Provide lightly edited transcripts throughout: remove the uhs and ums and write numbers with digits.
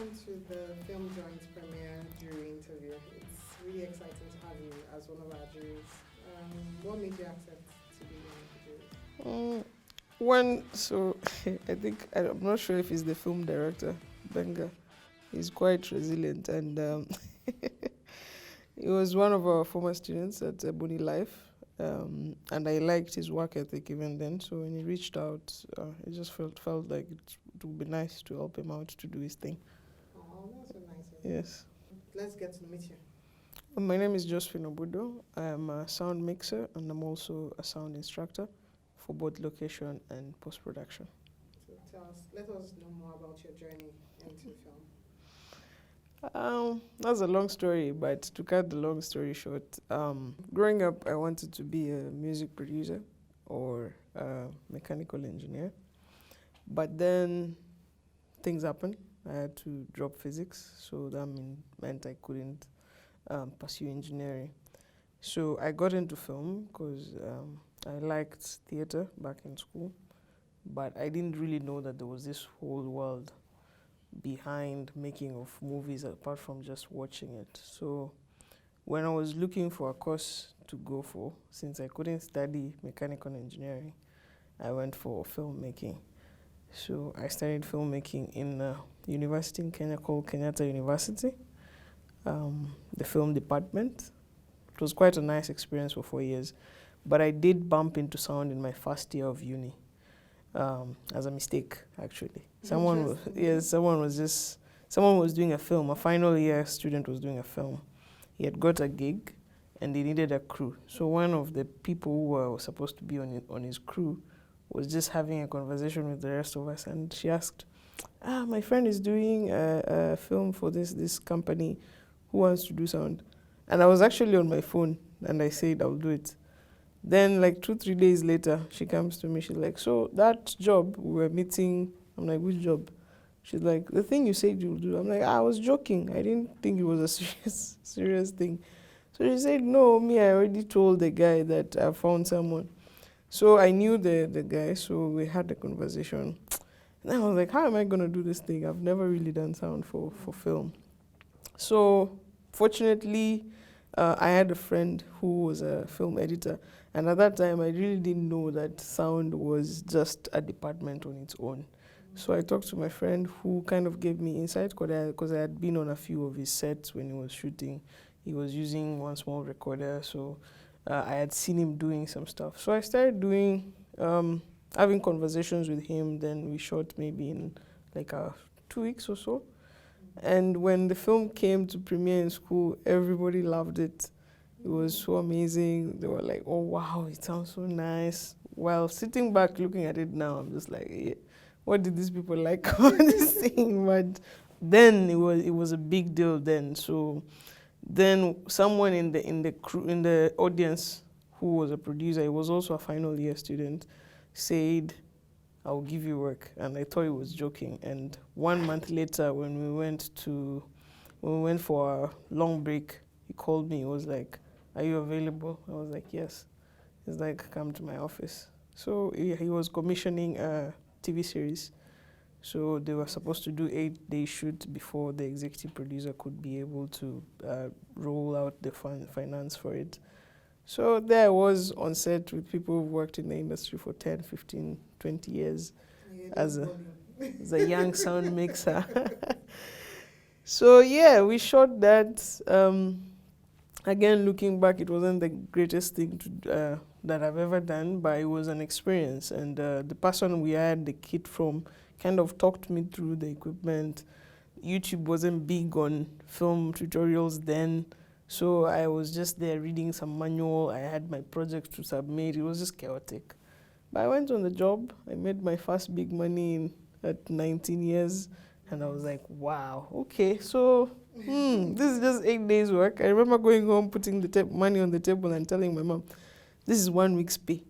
welcome to the Filmjoint Premiere jury interview. It's really exciting to have you as one of our juries. What made you accept to be one of the juries? I think, I'm not sure if he's the film director, Benga. He's quite resilient, and he was one of our former students at Ebony Life, and I liked his work ethic even then. So when he reached out, it just felt like it would be nice to help him out to do his thing. Oh, that's so nice of you. Yes. Let's get to meet you. My name is Josephine Obudo. I am a sound mixer, and I'm also a sound instructor for both location and post-production. So let us know more about your journey into film. That's a long story, but to cut the long story short, growing up, I wanted to be a music producer or a mechanical engineer. But then things happened. I had to drop physics, so that meant I couldn't pursue engineering. So I got into film because I liked theater back in school, but I didn't really know that there was this whole world behind making of movies apart from just watching it. So when I was looking for a course to go for, since I couldn't study mechanical engineering, I went for filmmaking. So I studied filmmaking in a university in Kenya called Kenyatta University, the film department. It was quite a nice experience for 4 years, but I did bump into sound in my first year of uni. As a mistake, actually. Someone was doing a film. A final year student was doing a film. He had got a gig, and he needed a crew. So one of the people who were supposed to be on his crew was just having a conversation with the rest of us, and she asked, my friend is doing a film for this company. Who wants to do sound? And I was actually on my phone, and I said, I'll do it. Then, like 2-3 days later, she comes to me. She's like, so that job we were meeting, I'm like, which job? She's like, the thing you said you'll do. I'm like, I was joking. I didn't think it was a serious thing. So she said, no, I already told the guy that I found someone. So I knew the guy, so we had a conversation. And I was like, how am I going to do this thing? I've never really done sound for film. So fortunately, I had a friend who was a film editor. And at that time, I really didn't know that sound was just a department on its own. So I talked to my friend who kind of gave me insight because I had been on a few of his sets when he was shooting. He was using one small recorder, so I had seen him doing some stuff. So I started having conversations with him. Then we shot maybe in like 2 weeks or so. And when the film came to premiere in school, everybody loved it. It was so amazing. They were like, oh, wow, it sounds so nice. While sitting back looking at it now, I'm just like, yeah, what did these people like about this thing? But then it was a big deal then. So then someone in the audience who was a producer, he was also a final year student, said, I'll give you work. And I thought he was joking. And 1 month later, when we went for a long break, he called me. He was like, are you available? I was like, yes. He's like, come to my office. So he was commissioning a TV series. So they were supposed to do 8-day shoot before the executive producer could be able to roll out the finance for it. So there I was on set with people who've worked in the industry for 10, 15, 20 years as a young sound mixer. So yeah, we shot that. Again, looking back, it wasn't the greatest thing that I've ever done, but it was an experience. And the person we had the kit from kind of talked me through the equipment. YouTube wasn't big on film tutorials then, so I was just there reading some manual. I had my project to submit. It was just chaotic. But I went on the job. I made my first big money at 19 years, and I was like, wow, okay, so this is just 8 days work. I remember going home, putting the money on the table and telling my mom, this is 1 week's pay.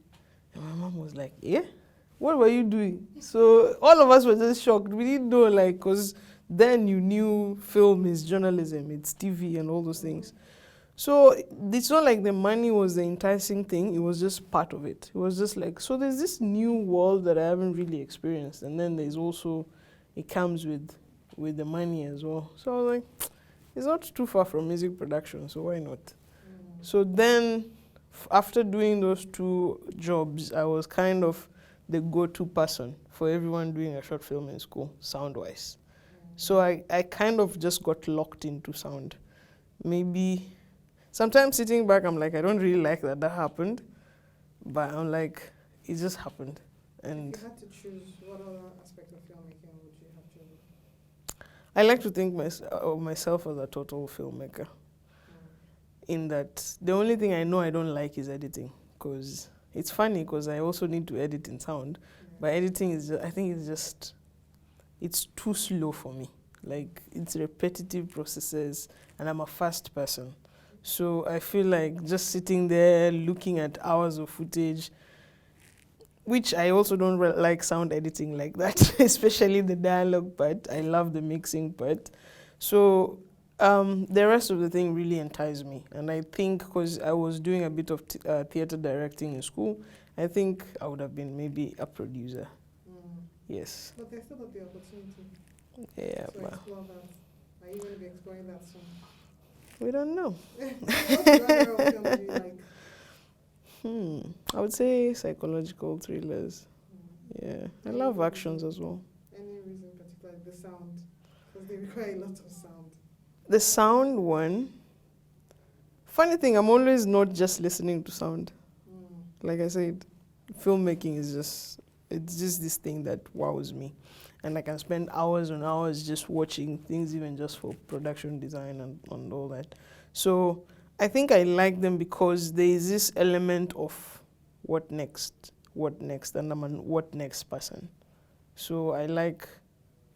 And my mom was like, yeah? What were you doing? So all of us were just shocked. We didn't know, because then you knew film is journalism, it's TV and all those things. So it's not like the money was the enticing thing, it was just part of it. It was just like, so there's this new world that I haven't really experienced. And then there's also, it comes with with the money as well. So I was like, it's not too far from music production, so why not? So then, after doing those 2 jobs, I was kind of the go-to person for everyone doing a short film in school, sound-wise. So I kind of just got locked into sound. Maybe sometimes sitting back, I'm like, I don't really like that happened, but I'm like, it just happened. And if you had to choose, what other aspect of filmmaking would you have chosen? I like to think of myself as a total filmmaker. In that, the only thing I know I don't like is editing, because it's funny because I also need to edit in sound, but editing is I think it's too slow for me. Like, it's repetitive processes, and I'm a fast person. So I feel like just sitting there looking at hours of footage, which I also don't like sound editing like that, especially the dialogue part. I love the mixing part. So the rest of the thing really enticed me. And I think because I was doing a bit of theater directing in school, I think I would have been maybe a producer. Yes. But there's still not the opportunity Yeah, to explore that. Are you going to be exploring that soon? We don't know. What genre of film do you like? I would say psychological thrillers. Yeah, I love actions as well. Any reason particularly? The sound? Because they require a lot of sound. The sound one. Funny thing, I'm always not just listening to sound. Like I said, filmmaking is it's just this thing that wows me. And I can spend hours and hours just watching things, even just for production design and all that. So I think I like them because there is this element of what next, and I'm an what next person. So I like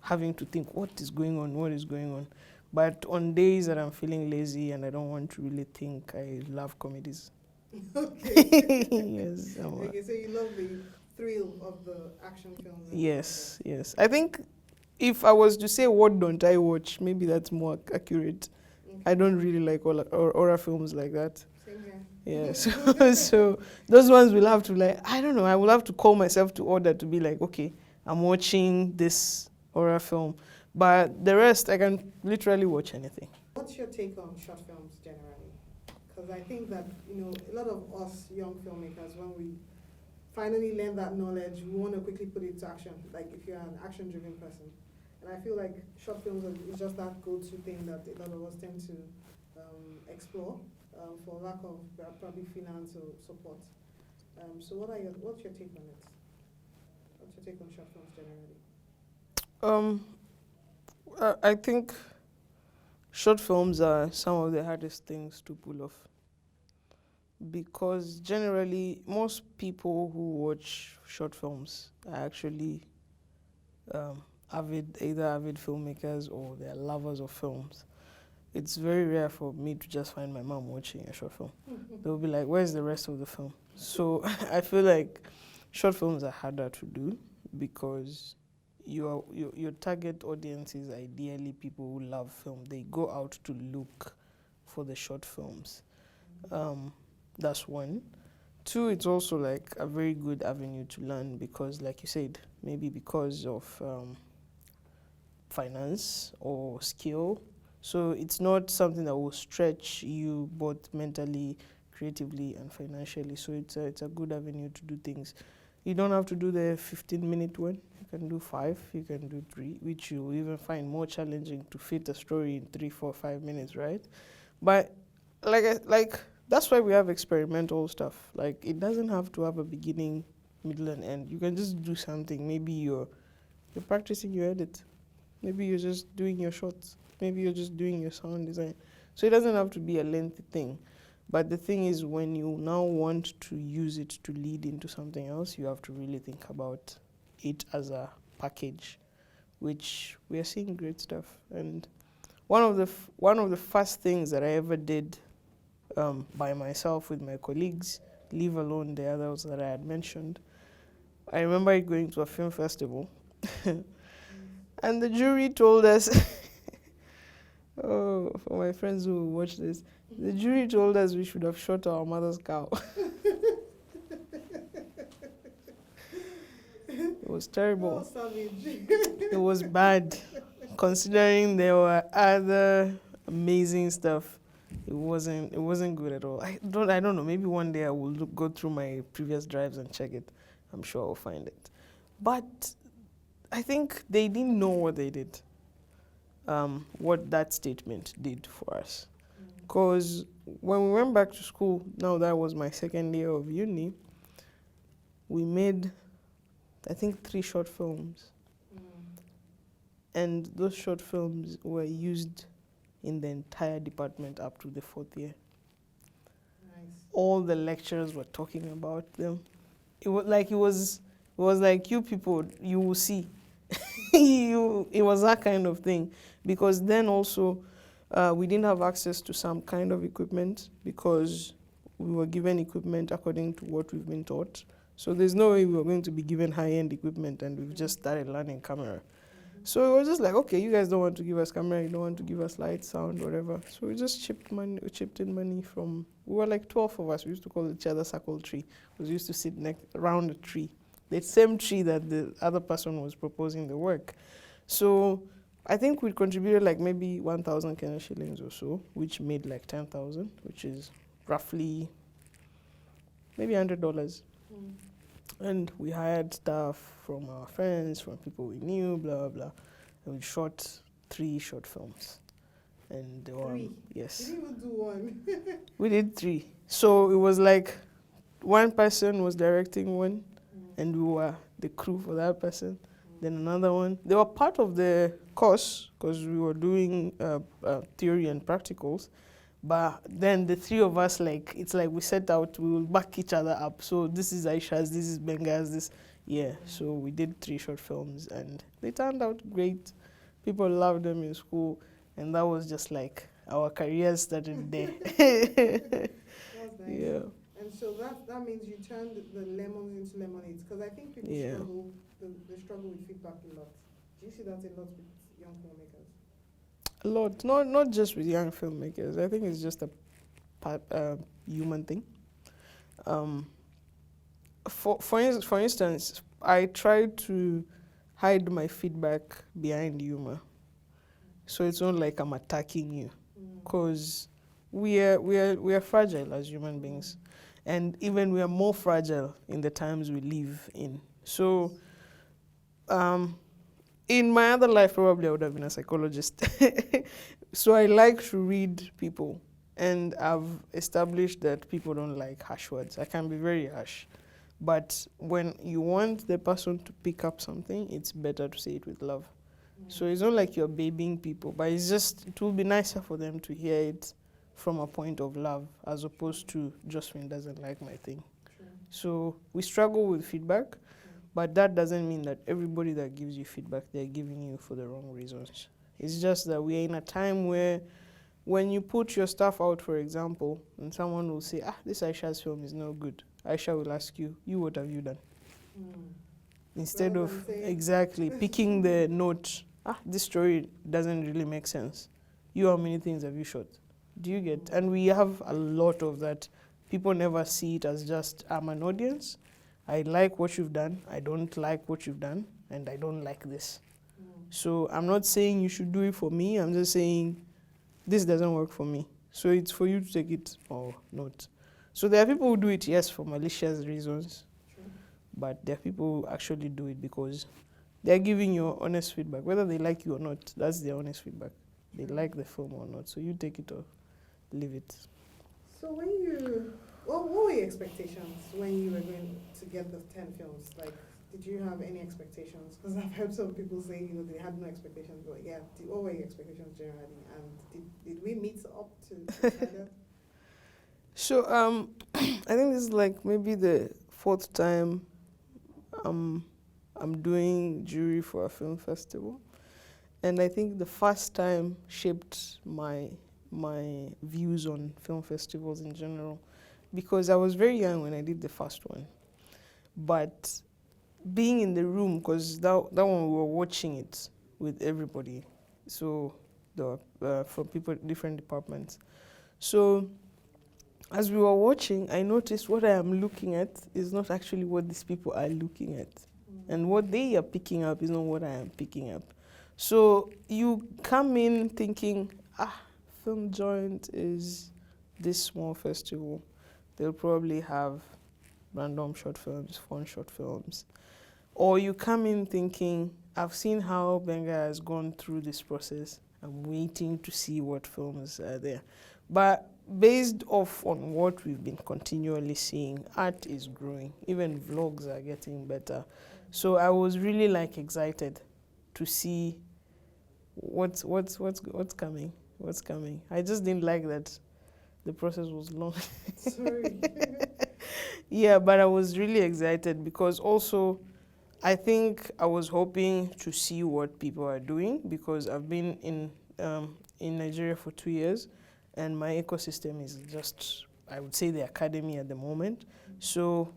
having to think, what is going on? But on days that I'm feeling lazy and I don't want to really think, I love comedies. Okay. Yes. Okay, so you love the thrill of the action films. Yes. I think if I was to say what don't I watch, maybe that's more accurate. Okay. I don't really like horror films like that. Same here. Yeah, so those ones will have to I don't know, I will have to call myself to order to be like, okay, I'm watching this horror film. But the rest, I can literally watch anything. What's your take on short films generally? Because I think that, a lot of us young filmmakers, when we finally learn that knowledge, we want to quickly put it to action, like if you're an action-driven person. And I feel like short films is just that go-to thing that a lot of us tend to explore for lack of probably finance or support. So what's your take on it? What's your take on short films generally? I think short films are some of the hardest things to pull off, because generally most people who watch short films are actually avid filmmakers, or they're lovers of films. It's very rare for me to just find my mom watching a short film. They'll be like, where's the rest of the film? So I feel like short films are harder to do because your target audience is ideally people who love film. They go out to look for the short films. That's one. Two, it's also like a very good avenue to learn because, like you said, maybe because of finance or skill. So it's not something that will stretch you both mentally, creatively, and financially. So it's a good avenue to do things. You don't have to do the 15-minute one. You can do 5, you can do 3, which you'll even find more challenging to fit a story in 3, 4, 5 minutes, right? But like that's why we have experimental stuff. Like, it doesn't have to have a beginning, middle, and end. You can just do something. Maybe you're practicing your edit. Maybe you're just doing your shots. Maybe you're just doing your sound design. So it doesn't have to be a lengthy thing. But the thing is, when you now want to use it to lead into something else, you have to really think about it as a package, which we are seeing great stuff. And one of the first things that I ever did by myself with my colleagues, leave alone the others that I had mentioned, I remember going to a film festival, and the jury told us, oh, for my friends who watch this, the jury told us we should have shot our mother's cow. It was terrible. Oh, savage. It was bad. considering there were other amazing stuff, it wasn't good at all. I don't know. Maybe one day I will go through my previous drives and check it. I'm sure I'll find it. But I think they didn't know what they did. What that statement did for us. Because when we went back to school, now that was my second year of uni, we made, I think, 3 short films. And those short films were used in the entire department up to the 4th year. Nice. All the lecturers were talking about them. It was like you people, you will see. It was that kind of thing. Because then also, we didn't have access to some kind of equipment because we were given equipment according to what we've been taught. So there's no way we were going to be given high-end equipment and we've just started learning camera. So it was just like, okay, you guys don't want to give us camera, you don't want to give us light, sound, whatever. So we just chipped in money from, we were like 12 of us. We used to call each other circle tree. We used to sit around a tree, the same tree that the other person was proposing the work. So I think we contributed like maybe 1,000 Kenya shillings or so, which made like 10,000, which is roughly maybe $100. And we hired staff from our friends, from people we knew, blah, blah, blah. And we shot 3 short films. And they were, 3? yes. You didn't even do 1. We did 3. So it was like one person was directing one, and we were the crew for that person. Then another one. They were part of the course because we were doing theory and practicals. But then the 3 of us, like, it's like we set out, we will back each other up. So this is Aisha's, this is Benga's, this. Yeah, so we did 3 short films and they turned out great. People loved them in school. And that was just like our careers started there. That's nice. Yeah. And so that means you turned the lemons into lemonades. Because I think people struggle, they struggle with feedback a lot. Do you see that a lot with young filmmakers? A lot, not just with young filmmakers. I think it's just a human thing. For instance, I try to hide my feedback behind humor, so it's not like I'm attacking you, because we are fragile as human beings, and even we are more fragile in the times we live in. So. In my other life, probably I would have been a psychologist. So I like to read people. And I've established that people don't like harsh words. I can be very harsh. But when you want the person to pick up something, it's better to say it with love. So it's not like you're babying people, but it's just, it will be nicer for them to hear it from a point of love as opposed to Josephine doesn't like my thing. So we struggle with feedback. But that doesn't mean that everybody that gives you feedback, they're giving you for the wrong reasons. It's just that we're in a time where when you put your stuff out, for example, and someone will say, this Aisha's film is no good, Aisha will ask you, what have you done? Instead of exactly picking the note, this story doesn't really make sense. How many things have you shot? Do you get? And we have a lot of that. People never see it as just, I'm an audience. I like what you've done, I don't like what you've done, and I don't like this. So I'm not saying you should do it for me, I'm just saying this doesn't work for me. So it's for you to take it or not. So there are people who do it, yes, for malicious reasons, but there are people who actually do it because they're giving you honest feedback. Whether they like you or not, that's their honest feedback. They like the film or not, so you take it or leave it. So when what were your expectations when you were going to get the 10 films? Like, did you have any expectations? Because I've heard some people say, they had no expectations, but yeah, what were your expectations generally? And did we meet up to that? So, I think this is like maybe the 4th time I'm doing jury for a film festival. And I think the first time shaped my views on film festivals in general, because I was very young when I did the first one. But being in the room, because that one we were watching it with everybody, so there were from people different departments. So as we were watching, I noticed what I am looking at is not actually what these people are looking at. And what they are picking up is not what I am picking up. So you come in thinking, Filmjoint is this small festival. They'll probably have random short films, fun short films. Or you come in thinking, I've seen how Benga has gone through this process. I'm waiting to see what films are there. But based off on what we've been continually seeing, art is growing. Even vlogs are getting better. So I was really like excited to see what's coming. What's coming. I just didn't like that the process was long. Sorry. Yeah, but I was really excited because also I think I was hoping to see what people are doing because I've been in Nigeria for 2 years and my ecosystem is just, I would say, the academy at the moment. So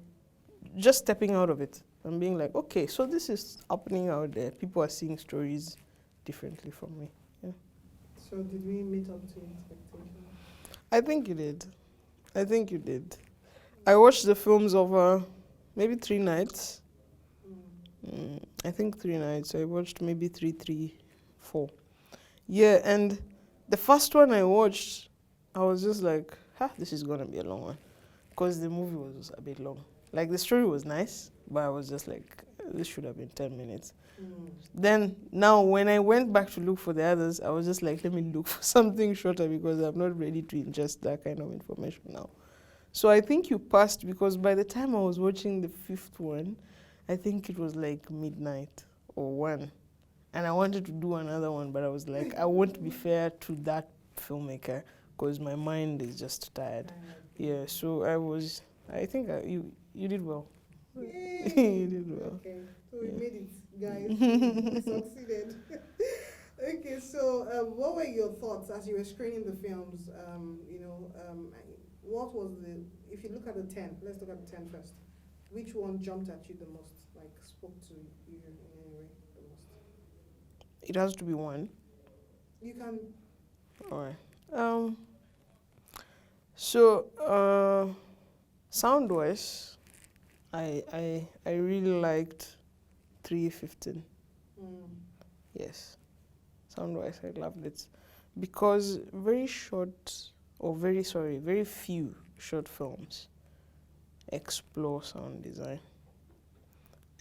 just stepping out of it and being like, okay, so this is happening out there. People are seeing stories differently from me. Yeah. So did we meet up to expectations? I think you did. I think you did. I watched the films over maybe 3 nights. I think 3 nights. I watched maybe 3, 4. Yeah, and the first one I watched, I was just like, this is gonna be a long one. Because the movie was a bit long. Like, the story was nice, but I was just like, this should have been 10 minutes. Then, now, when I went back to look for the others, I was just like, let me look for something shorter because I'm not ready to ingest that kind of information now. So I think you passed because by the time I was watching the 5th one, I think it was like midnight or 1. And I wanted to do another one, but I was like, I won't be fair to that filmmaker because my mind is just tired. Yeah, so I think you did well. Yay. You did well. Okay, so we made it, guys. We succeeded. Okay, so what were your thoughts as you were screening the films? What was if you look at the 10, let's look at the 10 first. Which one jumped at you the most, like spoke to you in any way the most? It has to be one. You can. All right. So, sound-wise, I really liked 3:15. Yes, sound-wise, I loved it because very few short films explore sound design.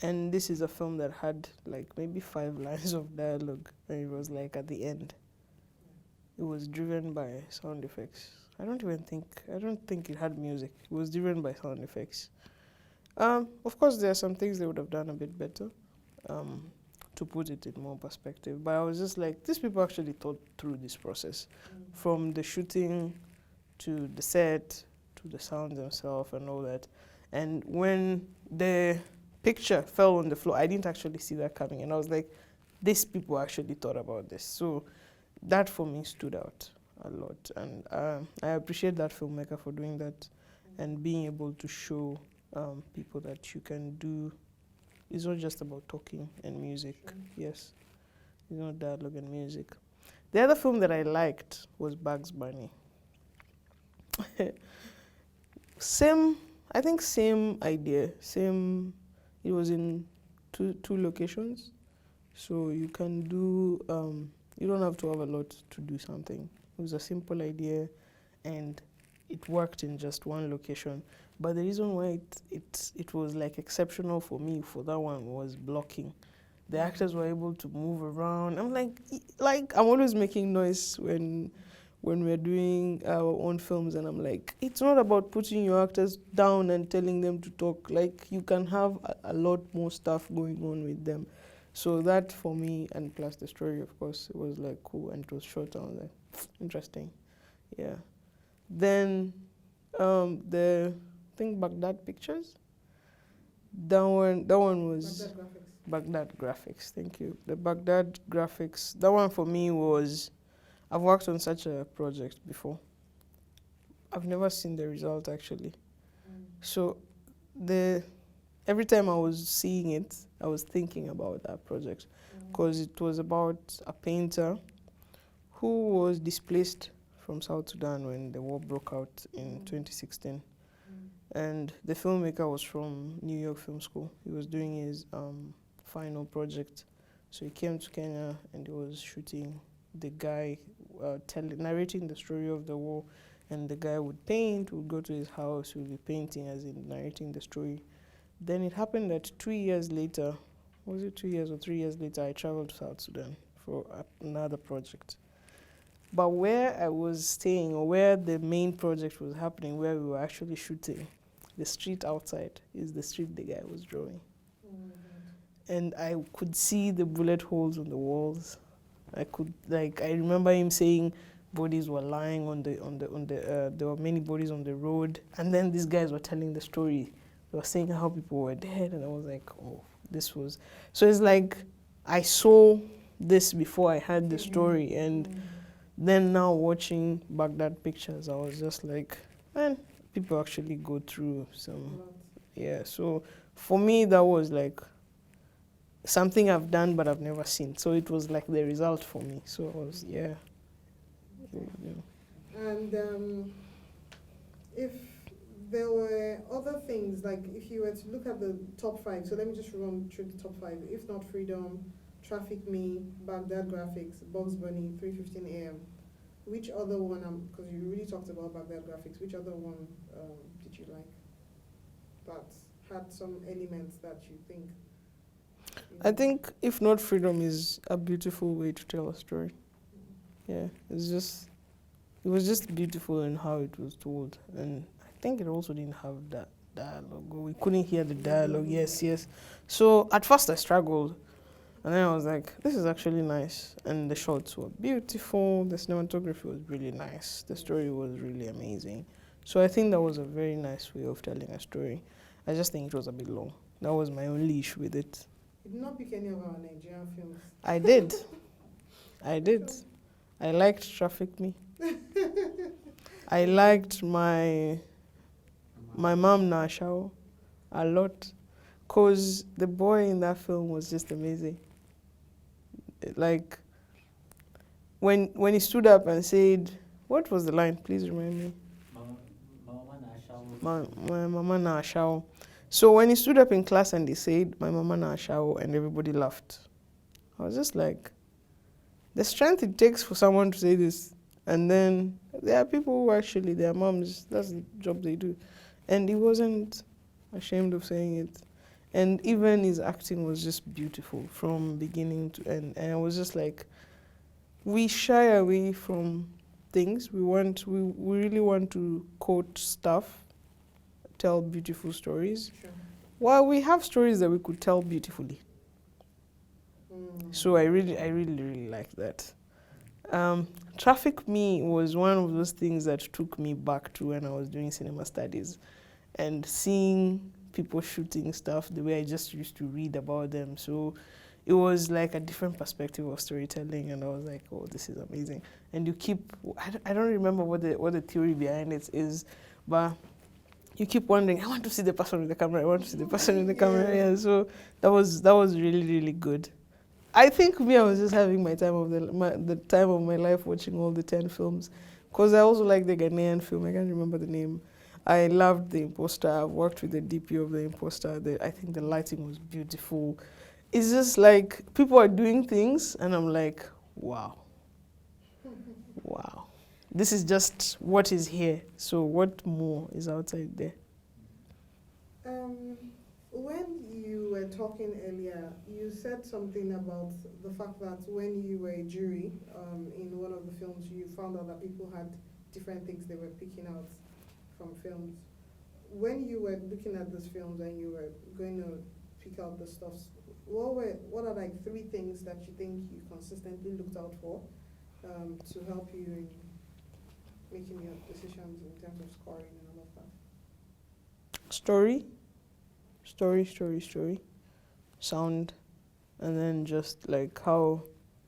And this is a film that had like maybe 5 lines of dialogue, and it was like at the end. It was driven by sound effects. I don't think it had music. It was driven by sound effects. Of course, there are some things they would have done a bit better, to put it in more perspective. But I was just like, these people actually thought through this process, from the shooting to the set to the sound themselves and all that. And when the picture fell on the floor, I didn't actually see that coming, and I was like, these people actually thought about this. So that for me stood out a lot, and I appreciate that filmmaker for doing that and being able to show people that you can do. It's not just about talking and music. Yes, it's not dialogue and music. The other film that I liked was Bugs Bunny. Same idea, same. It was in two locations, so you can do. You don't have to have a lot to do something. It was a simple idea, and it worked in just one location. But the reason why it was like exceptional for me for that one was blocking. The actors were able to move around. I'm like I'm always making noise when we're doing our own films, and I'm like, it's not about putting your actors down and telling them to talk. Like, you can have a lot more stuff going on with them. So that for me, and plus the story, of course, it was like cool, and it was short. I was like, interesting. Yeah. Then the Baghdad Pictures. That one was Baghdad Graphics. Thank you. The Baghdad Graphics. That one for me was, I've worked on such a project before. I've never seen the result actually. So every time I was seeing it, I was thinking about that project because it was about a painter who was displaced from South Sudan when the war broke out in 2016. And the filmmaker was from New York Film School. He was doing his final project So he came to Kenya and he was shooting the guy, narrating the story of the war. And the guy would paint, would go to his house, would be painting as in narrating the story. Then it happened that 2 years later, was it 2 years or 3 years later, I traveled to South Sudan for another project. But where I was staying, or where the main project was happening, where we were actually shooting, the street outside is the street the guy was drawing. And I could see the bullet holes on the walls. I remember him saying bodies were lying there were many bodies on the road. And then these guys were telling the story. They were saying how people were dead. And I was like, oh, this was... So it's like I saw this before I had the story. And then now watching Baghdad pictures, I was just like, man, people actually go through some... Yeah, so for me, that was like something I've done but I've never seen. So it was like the result for me. So I was, yeah. And if there were other things, like if you were to look at the top 5, so let me just run through the top 5. If Not Freedom, Traffic Me, Baghdad Graphics, Bugs Bunny, 3:15 a.m. Which other one, because you really talked about Baghdad Graphics, which other one did you like that had some elements that you think? I think If Not Freedom is a beautiful way to tell a story. Yeah, it was just beautiful in how it was told. And I think it also didn't have that dialogue. We couldn't hear the dialogue, yes. So at first I struggled. And then I was like, this is actually nice. And the shots were beautiful. The cinematography was really nice. The story was really amazing. So I think that was a very nice way of telling a story. I just think it was a bit long. That was my only issue with it. You did not pick any of our Nigerian films. I did. I liked Traffic Me. I liked my mom Nashao a lot, because the boy in that film was just amazing. Like, when he stood up and said, what was the line? Please remind me. My mama Nashao. So when he stood up in class and he said, my mama Nashao, and everybody laughed, I was just like, the strength it takes for someone to say this. And then there are people who actually, their moms, that's the job they do. And he wasn't ashamed of saying it. And even his acting was just beautiful from beginning to end. And I was just like, we shy away from things. We really want to quote stuff, tell beautiful stories. Sure. Well, we have stories that we could tell beautifully. So I really liked that. Traffic Me was one of those things that took me back to when I was doing cinema studies and seeing people shooting stuff the way I just used to read about them. So it was like a different perspective of storytelling, and I was like, oh, this is amazing. And you keep, I don't remember what the theory behind it is, but you keep wondering, I want to see the person with the camera, I want to see the person with the camera. Yeah, so that was really, really good. I think I was just having the time of my life watching all the 10 films, because I also like the Ghanaian film. I can't remember the name. I loved The Imposter. I've worked with the DP of The Imposter. I think the lighting was beautiful. It's just like people are doing things, and I'm like, wow, wow. This is just what is here. So what more is outside there? When you were talking earlier, you said something about the fact that when you were a jury in one of the films, you found out that people had different things they were picking out from films. When you were looking at these films and you were going to pick out the stuffs, what are like 3 things that you think you consistently looked out for to help you in making your decisions in terms of scoring and all of that? Story, sound, and then just like how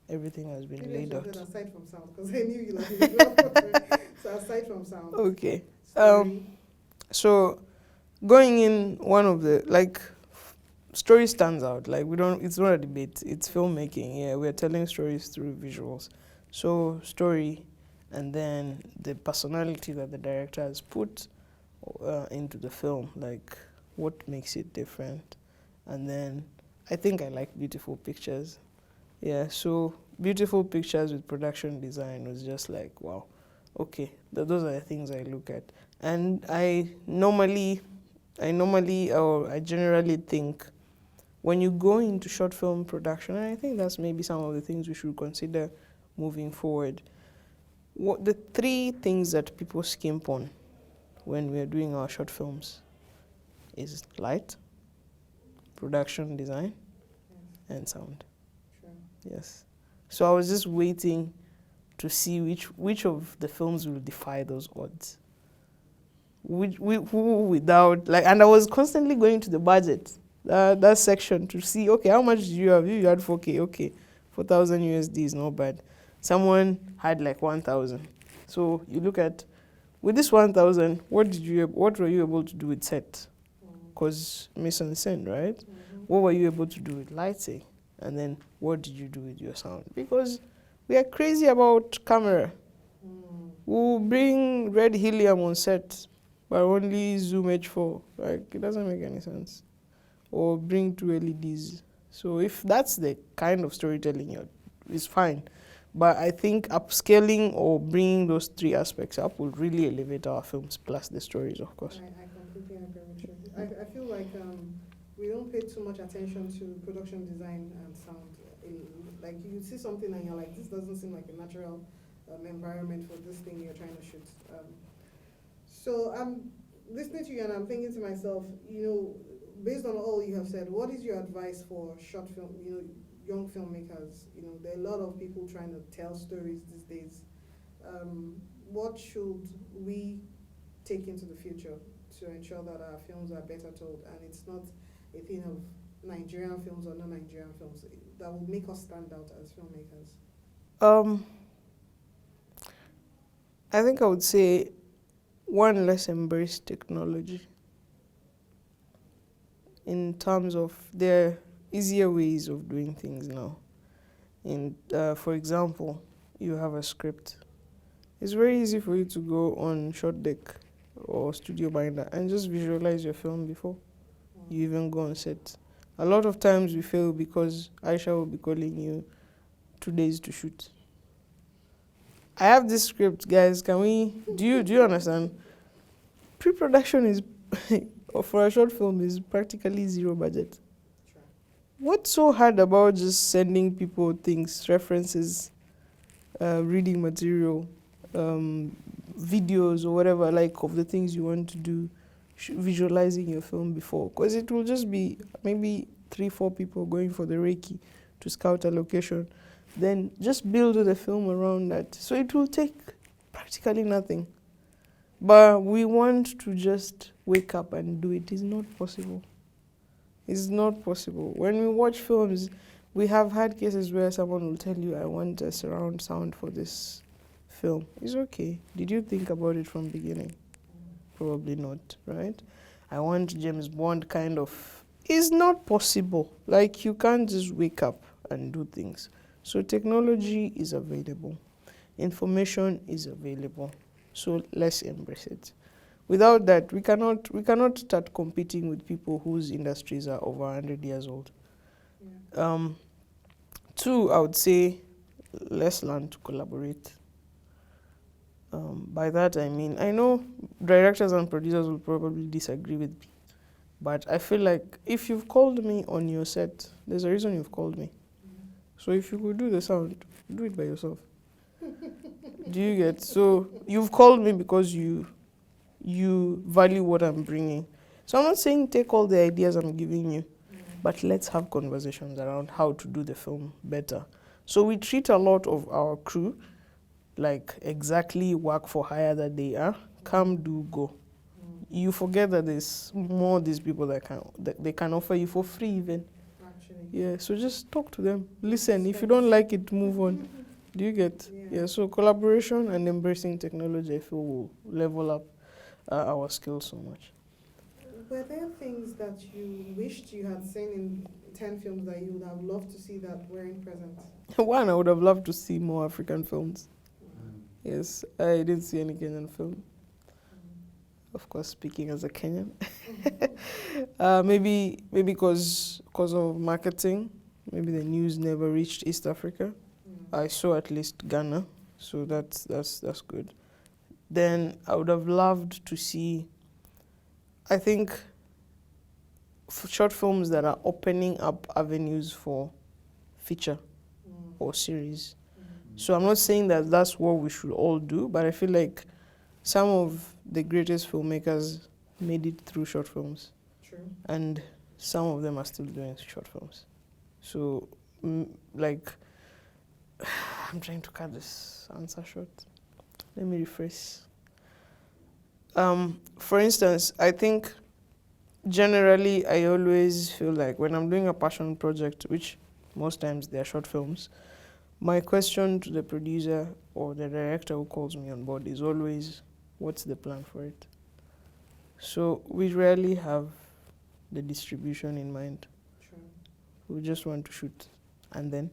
everything has been laid out. Aside from sound, because I knew you like it. So aside from sound. Okay. Story. So going in, one of the story stands out. Like it's not a debate. It's filmmaking. Yeah, we're telling stories through visuals. So story, and then the personality that the director has put into the film, like what makes it different. And then I think I like beautiful pictures. Yeah, so beautiful pictures with production design was just like, wow, okay, those are the things I look at. And I generally think when you go into short film production, and I think that's maybe some of the things we should consider moving forward. What the three things that people skimp on when we're doing our short films is light, production design, Yes. and sound. True. Yes. So I was just waiting to see which of the films will defy those odds. Who without like, and I was constantly going to the budget, that section to see, okay, how much do you have? You had 4K, okay, 4,000 USD is not bad. Someone had like 1,000. So you look at, with this 1,000, what were you able to do with set? Because mise en scène, right? Mm-hmm. What were you able to do with lighting? And then what did you do with your sound? Because we are crazy about camera. We'll bring red helium on set, but only zoom H4. Like, it doesn't make any sense. Or bring 2 LEDs. So if that's the kind of storytelling it's fine. But I think upscaling or bringing those three aspects up will really elevate our films, plus the stories, of course. I completely agree with you. I feel like we don't pay too much attention to production design and sound. Like you see something and you're like, this doesn't seem like a natural environment for this thing you're trying to shoot. So I'm listening to you and I'm thinking to myself, based on all you have said, what is your advice for short film, young filmmakers? There are a lot of people trying to tell stories these days. What should we take into the future to ensure that our films are better told and it's not a thing of Nigerian films or non-Nigerian films that will make us stand out as filmmakers? I think I would say, one, let's embrace technology in terms of there are easier ways of doing things now. For example, you have a script. It's very easy for you to go on Short Deck or Studio Binder and just visualize your film before you even go on set. A lot of times we fail because Aisha will be calling you 2 days to shoot. I have this script, guys. Do you understand? Pre-production is for a short film is practically zero budget. Sure. What's so hard about just sending people things, references, reading material, videos or whatever, like of the things you want to do, visualizing your film before? Because it will just be maybe 3-4 people going for the Reiki to scout a location. Then just build the film around that. So it will take practically nothing. But we want to just wake up and do it. It's not possible. It's not possible. When we watch films, we have had cases where someone will tell you, I want a surround sound for this film. It's okay. Did you think about it from the beginning? Probably not, right? I want James Bond kind of. It's not possible. Like, you can't just wake up and do things. So technology is available. Information is available. So let's embrace it. Without that, we cannot start competing with people whose industries are over 100 years old. Yeah. 2, I would say, let's learn to collaborate. By that I mean, I know directors and producers will probably disagree with me, but I feel like if you've called me on your set, there's a reason you've called me. So if you could do the sound, do it by yourself. Do you get? So you've called me because you value what I'm bringing. So I'm not saying take all the ideas I'm giving you, but let's have conversations around how to do the film better. So we treat a lot of our crew like exactly work for hire that they are. Come, do, go. You forget that there's more these people that they can offer you for free even. Actually. Yeah, so just talk to them. Listen, if you don't like it, move on. Do you get? Yeah, so collaboration and embracing technology, I feel, will level up our skills so much. Were there things that you wished you had seen in 10 films that you would have loved to see that weren't present? One, I would have loved to see more African films. Yes, I didn't see any Kenyan film. Of course, speaking as a Kenyan. Maybe because of marketing. maybe the news never reached East Africa. I saw at least Ghana, so that's good. Then I would have loved to see, I think, short films that are opening up avenues for feature or series. So I'm not saying that that's what we should all do, but I feel like some of the greatest filmmakers made it through short films. True. And some of them are still doing short films. So, like, I'm trying to cut this answer short. Let me rephrase. For instance, I think generally I always feel like when I'm doing a passion project, which most times they are short films, my question to the producer or the director who calls me on board is always, what's the plan for it? So we rarely have the distribution in mind. True. We just want to shoot and then.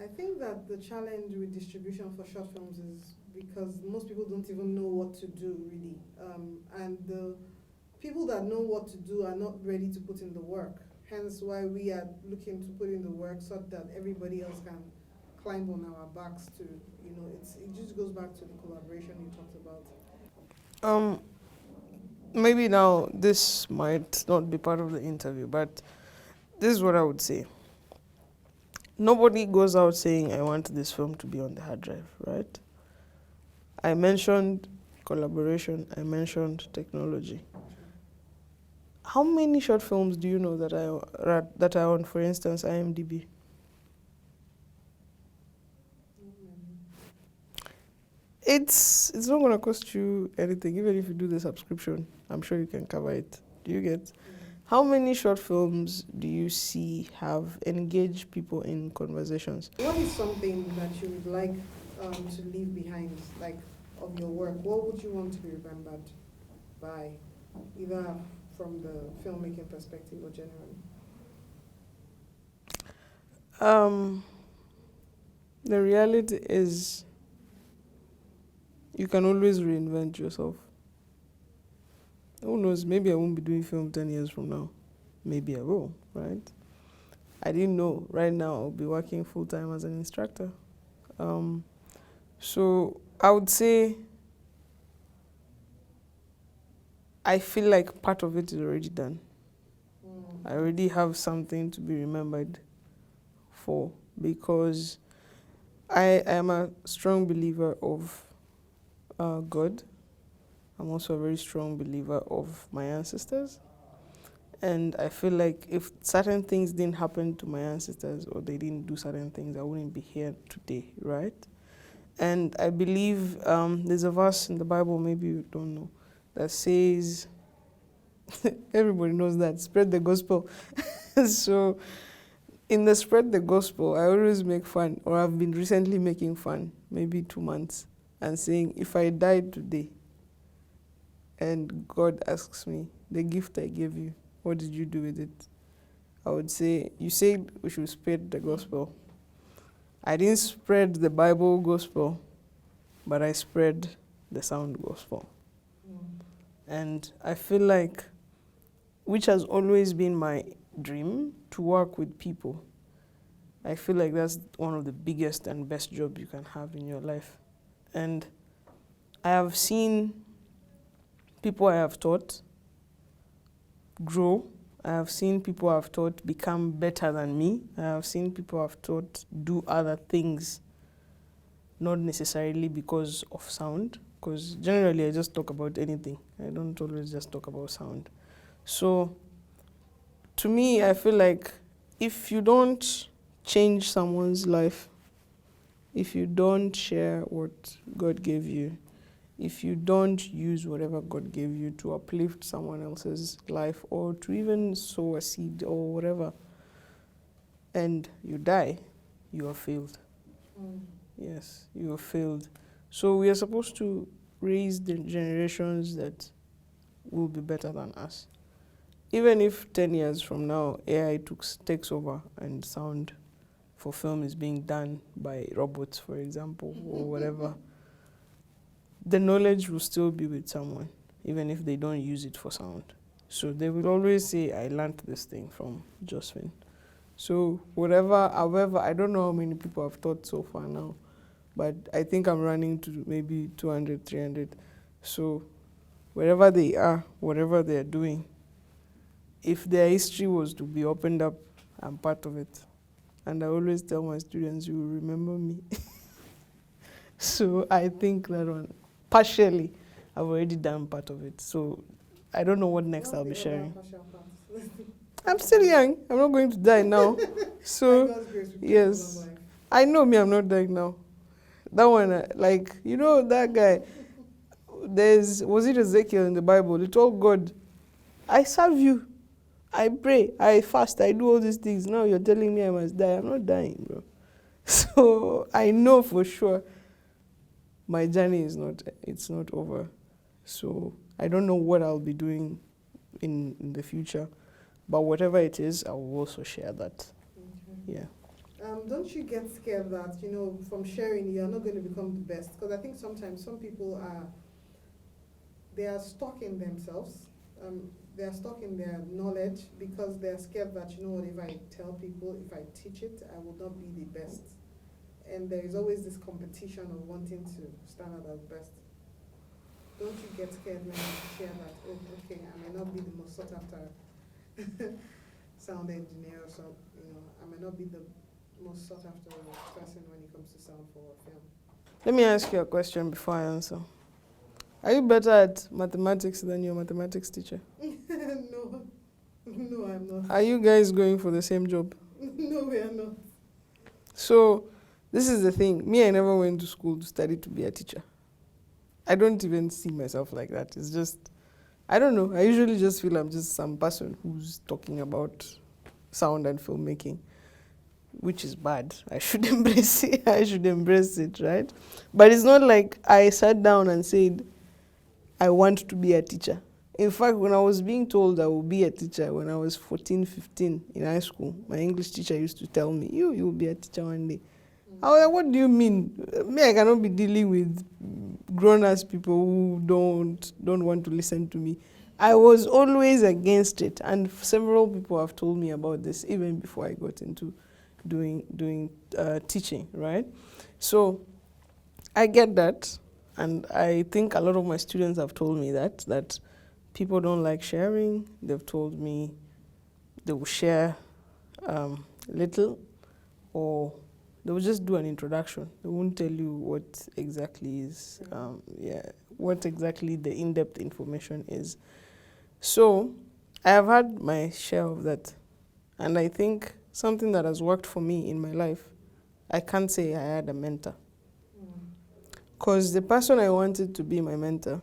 I think that the challenge with distribution for short films is because most people don't even know what to do, really. And the people that know what to do are not ready to put in the work. Hence why we are looking to put in the work so that everybody else can climb on our backs to, it just goes back to the collaboration you talked about. Maybe now this might not be part of the interview, but this is what I would say. Nobody goes out saying, I want this film to be on the hard drive, right? I mentioned collaboration, I mentioned technology. How many short films do you know that are on, for instance, IMDb? It's not going to cost you anything, even if you do the subscription. I'm sure you can cover it. Do you get? How many short films do you see have engaged people in conversations? What is something that you would like to leave behind, like, of your work? What would you want to be remembered by, either from the filmmaking perspective or generally? The reality is you can always reinvent yourself. Who knows, maybe I won't be doing film 10 years from now. Maybe I will, right? I didn't know. Right now, I'll be working full-time as an instructor. So I would say I feel like part of it is already done. I already have something to be remembered for, because I am a strong believer of God. I'm also a very strong believer of my ancestors. And I feel like if certain things didn't happen to my ancestors or they didn't do certain things, I wouldn't be here today, right? And I believe there's a verse in the Bible, maybe you don't know, that says, everybody knows that, spread the gospel. So in the spread the gospel, I always make fun, or I've been recently making fun, maybe 2 months, and saying, if I died today and God asks me, the gift I gave you, what did you do with it? I would say, you said we should spread the gospel. I didn't spread the Bible gospel, but I spread the sound gospel. And I feel like, which has always been my dream, to work with people. I feel like that's one of the biggest and best jobs you can have in your life. And I have seen people I have taught grow. I have seen people I've taught become better than me. I have seen people I've taught do other things, not necessarily because of sound, because generally I just talk about anything. I don't always just talk about sound. So to me, I feel like if you don't change someone's life, if you don't share what God gave you, if you don't use whatever God gave you to uplift someone else's life or to even sow a seed or whatever, and you die, you have failed. Yes, you have failed. So we are supposed to raise the generations that will be better than us. Even if 10 years from now, AI takes over and sound for film is being done by robots, for example, or whatever, the knowledge will still be with someone, even if they don't use it for sound. So they will always say, I learned this thing from Josephine. So whatever, however, I don't know how many people I've taught so far now, but I think I'm running to maybe 200, 300. So wherever they are, whatever they're doing, if their history was to be opened up, I'm part of it. And I always tell my students, you will remember me. So I think that one, partially, I've already done part of it. So I don't know what next I'll be sharing. I'm still young. I'm not going to die now. So, yes. I know me, I'm not dying now. That one, like, you know that guy, was it Ezekiel in the Bible? He told God, I serve you. I pray, I fast, I do all these things. Now you're telling me I must die. I'm not dying, bro. So I know for sure my journey it's not over. So I don't know what I'll be doing in the future, but whatever it is, I will also share that. Okay. Yeah. Don't you get scared that, from sharing, you're not going to become the best? Because I think sometimes some people they are stuck in themselves. They are stuck in their knowledge because they're scared that, if I tell people, if I teach it, I will not be the best. And there is always this competition of wanting to stand out as best. Don't you get scared when you share that, oh, okay, I may not be the most sought after sound engineer, or so, I may not be the most sought after person when it comes to sound for a film. Let me ask you a question before I answer. Are you better at mathematics than your mathematics teacher? No, I'm not. Are you guys going for the same job? No, we are not. So, this is the thing. Me, I never went to school to study to be a teacher. I don't even see myself like that. It's just, I don't know. I usually just feel I'm just some person who's talking about sound and filmmaking, which is bad. I should embrace it, right? But it's not like I sat down and said, I want to be a teacher. In fact, when I was being told I will be a teacher when I was 14, 15 in high school, my English teacher used to tell me, you will be a teacher one day. I was like, what do you mean? Me, I cannot be dealing with grown-ass people who don't want to listen to me. I was always against it, and several people have told me about this even before I got into doing teaching, right? So I get that, and I think a lot of my students have told me that people don't like sharing. They've told me they will share little, or they will just do an introduction. They won't tell you what exactly is, what exactly the in-depth information is. So I have had my share of that, and I think something that has worked for me in my life, I can't say I had a mentor. Because the person I wanted to be my mentor,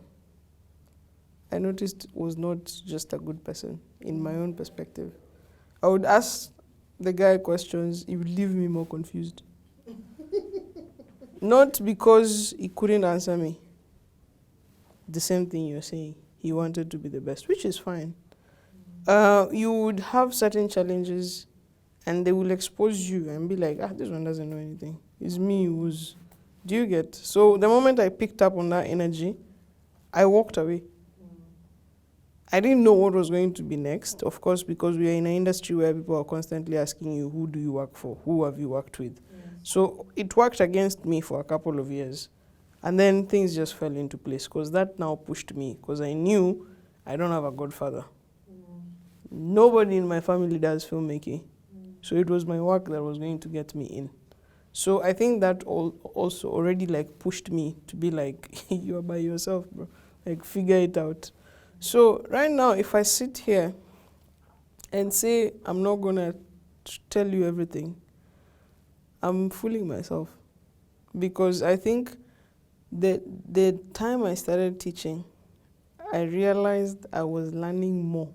I noticed was not just a good person in my own perspective. I would ask the guy questions, he would leave me more confused. Not because he couldn't answer me. The same thing you're saying. He wanted to be the best, which is fine. You would have certain challenges, and they will expose you and be like, this one doesn't know anything. It's me who's... Do you get? So the moment I picked up on that energy, I walked away. I didn't know what was going to be next, of course, because we are in an industry where people are constantly asking you, who do you work for? Who have you worked with? So it worked against me for a couple of years. And then things just fell into place, because that now pushed me, because I knew I don't have a godfather. Nobody in my family does filmmaking. So it was my work that was going to get me in. So I think that also already like pushed me to be like, you're by yourself, bro. Like, figure it out. So right now, if I sit here and say I'm not gonna tell you everything, I'm fooling myself. Because I think the time I started teaching, I realized I was learning more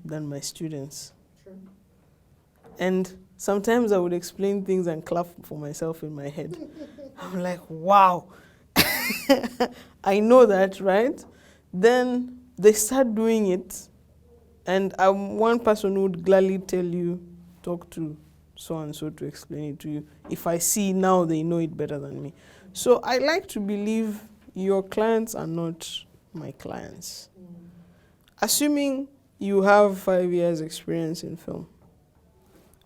than my students. True. And sometimes I would explain things and clap for myself in my head. I'm like, wow, I know that, right? Then they start doing it, and I'm one person who would gladly tell you, talk to so-and-so to explain it to you. If I see now they know it better than me. So I like to believe your clients are not my clients. Assuming You have 5 years experience in film.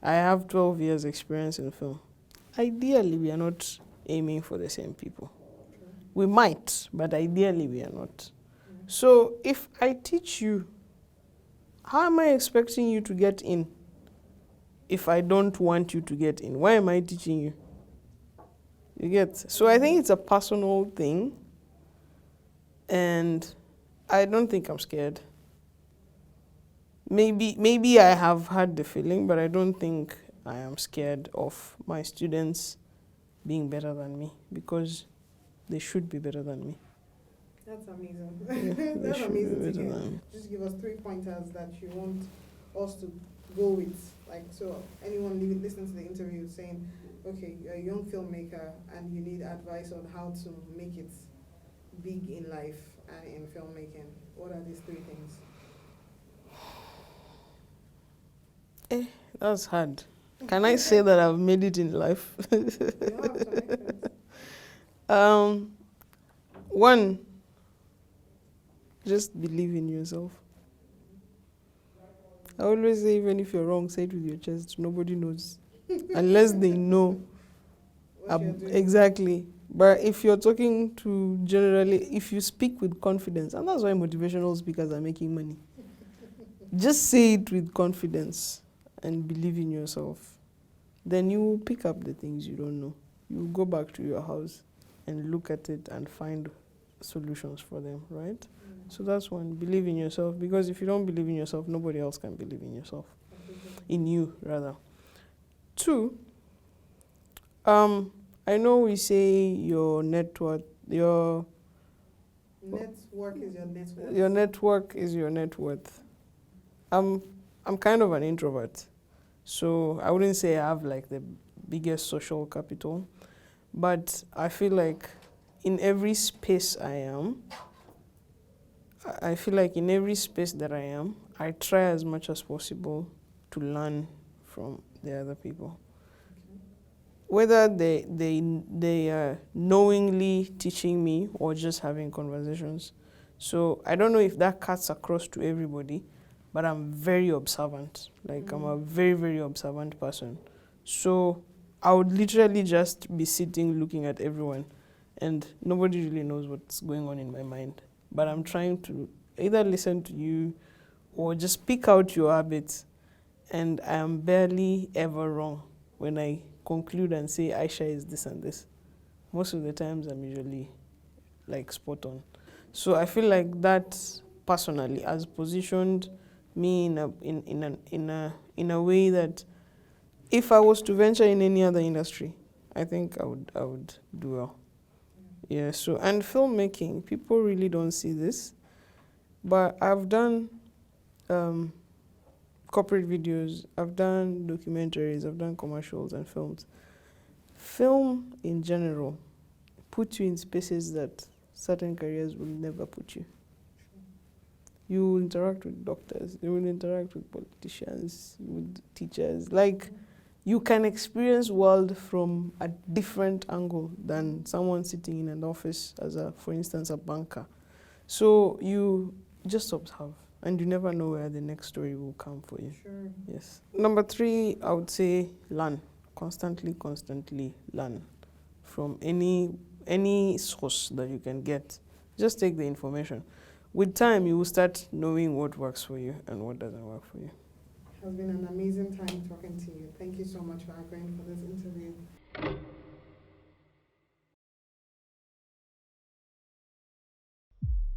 I have 12 years experience in film. Ideally, we are not aiming for the same people. We might, but ideally we are not. So if I teach you, how am I expecting you to get in if I don't want you to get in? Why am I teaching you? You get? So I think it's a personal thing, and I don't think I'm scared. Maybe I have had the feeling, but I don't think I am scared of my students being better than me, because they should be better than me. That's amazing. Yeah, That's amazing to hear. than me. Just give us 3 pointers that you want us to go with. Like, so anyone listening to the interview saying, okay, you're a young filmmaker and you need advice on how to make it big in life and in filmmaking. What are these 3 things? That's hard. Can I say that I've made it in life? You have to make sense. One, just believe in yourself. I always say, even if you're wrong, say it with your chest. Nobody knows. Unless they know. What you're doing. Exactly. But if you're talking to generally, if you speak with confidence, and that's why motivational speakers are making money. Just say it with confidence and believe in yourself. Then you will pick up the things you don't know. You will go back to your house and look at it and find solutions for them, right? So that's one, believe in yourself, because if you don't believe in yourself, nobody else can believe in yourself. In you, rather. 2, I know we say your network, your Network is your net worth. your network is your net worth. I'm kind of an introvert, so I wouldn't say I have like the biggest social capital, but I feel like in every space I feel like in every space that I am, I try as much as possible to learn from the other people. Whether they are knowingly teaching me or just having conversations. So I don't know if that cuts across to everybody, but I'm very observant. Like I'm a very, very observant person. So I would literally just be sitting looking at everyone, and nobody really knows what's going on in my mind. But I'm trying to either listen to you or just pick out your habits, and I am barely ever wrong when I conclude and say Aisha is this and this. Most of the times I'm usually like spot on. So I feel like that personally has positioned me in a way that if I was to venture in any other industry, I think I would do well. Yeah, so and filmmaking, people really don't see this, but I've done corporate videos, I've done documentaries, I've done commercials and films. Film in general puts you in spaces that certain careers will never put you. You will interact with doctors, you will interact with politicians, with teachers. Like, you can experience world from a different angle than someone sitting in an office as for instance, a banker. So you just observe, and you never know where the next story will come for you. Sure. Yes. Number 3, I would say learn. Constantly learn from any source that you can get. Just take the information. With time, you will start knowing what works for you and what doesn't work for you. It has been an amazing time talking to you. Thank you so much for agreeing for this interview.